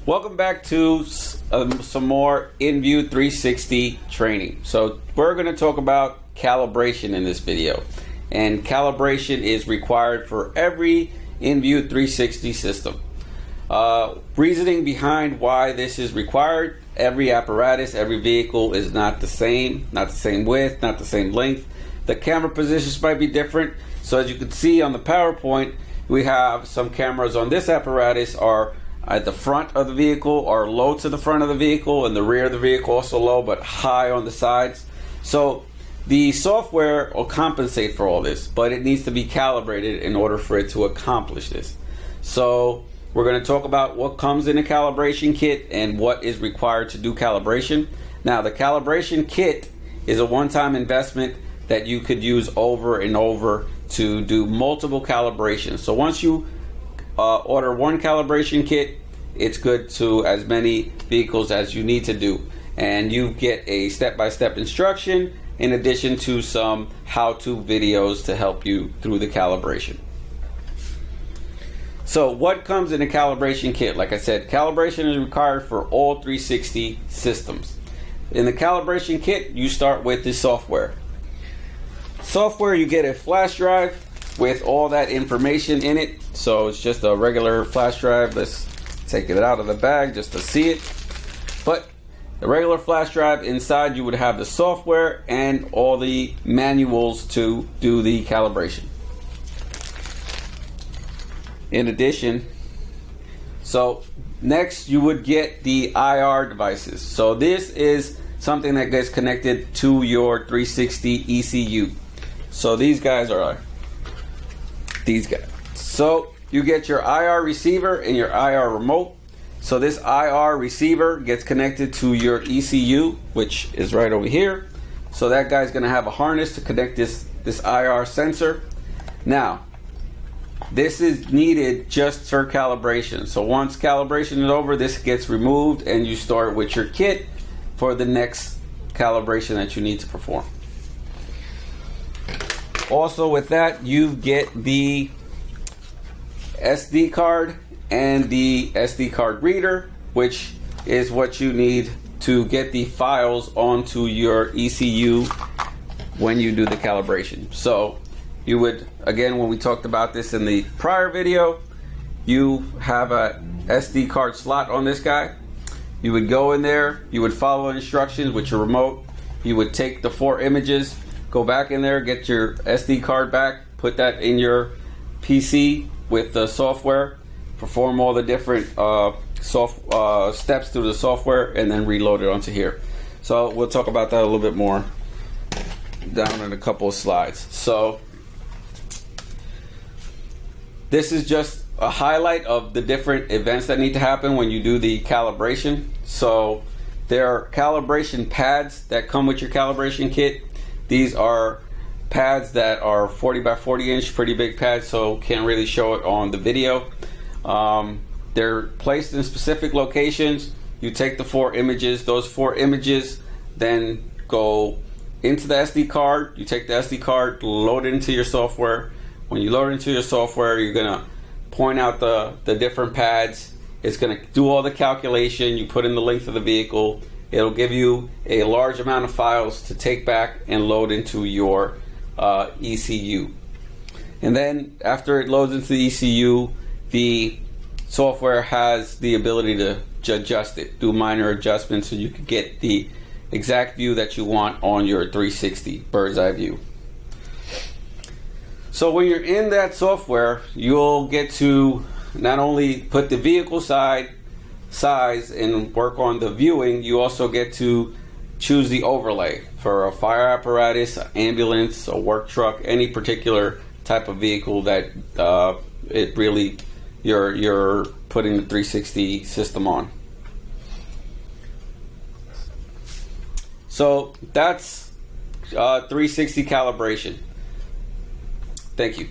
Welcome back to some more inView 360 training. So we're going to talk about calibration in this video, and calibration is required for every inView 360 system. Reasoning behind why this is required: every apparatus, every vehicle is not the same width, not the same length. The camera positions might be different. So as you can see on the PowerPoint, we have some cameras on this apparatus are at the front of the vehicle, or low to the front of the vehicle, and the rear of the vehicle also low but high on the sides. So the software will compensate for all this, but it needs to be calibrated in order for it to accomplish this. So we're going to talk about what comes in a calibration kit and what is required to do calibration. Now, the calibration kit is a one-time investment that you could use over and over to do multiple calibrations. So once you order one calibration kit, it's good to as many vehicles as you need to do, and you get a step-by-step instruction in addition to some how-to videos to help you through the calibration. So what comes in a calibration kit? Like I said, calibration is required for all 360 systems. In the calibration kit, you start with the software. You get a flash drive with all that information in it. So it's just a regular flash drive. Let's take it out of the bag just to see it. But the regular flash drive, inside you would have the software and all the manuals to do the calibration. In addition, so next you would get the IR devices. So this is something that gets connected to your 360 ECU. So these guys are these guys. So you get your IR receiver and your IR remote. So this IR receiver gets connected to your ECU, which is right over here. So that guy's going to have a harness to connect this IR sensor. Now, this is needed just for calibration. So once calibration is over, this gets removed and you start with your kit for the next calibration that you need to perform. Also with that, you get the SD card and the SD card reader, which is what you need to get the files onto your ECU when you do the calibration. So you would, again, when we talked about this in the prior video, you have a SD card slot on this guy. You would go in there, you would follow instructions with your remote, you would take the 4 images, go back in there, get your SD card back, put that in your PC with the software, perform all the different steps through the software, and then reload it onto here. So we'll talk about that a little bit more down in a couple of slides. So this is just a highlight of the different events that need to happen when you do the calibration. So there are calibration pads that come with your calibration kit. These are pads that are 40 by 40 inch, pretty big pads, so can't really show it on the video. They're placed in specific locations. You take the 4 images. Those 4 images then go into the SD card. You take the SD card, load it into your software. When you load it into your software, you're gonna point out the different pads. It's gonna do all the calculation. You put in the length of the vehicle. It'll give you a large amount of files to take back and load into your ECU. And then after it loads into the ECU, the software has the ability to adjust it, do minor adjustments, so you can get the exact view that you want on your 360 bird's eye view. So when you're in that software, you'll get to not only put the vehicle size and work on the viewing, you also get to choose the overlay for a fire apparatus, an ambulance, a work truck, any particular type of vehicle that you're putting the 360 system on. So that's 360 calibration. Thank you.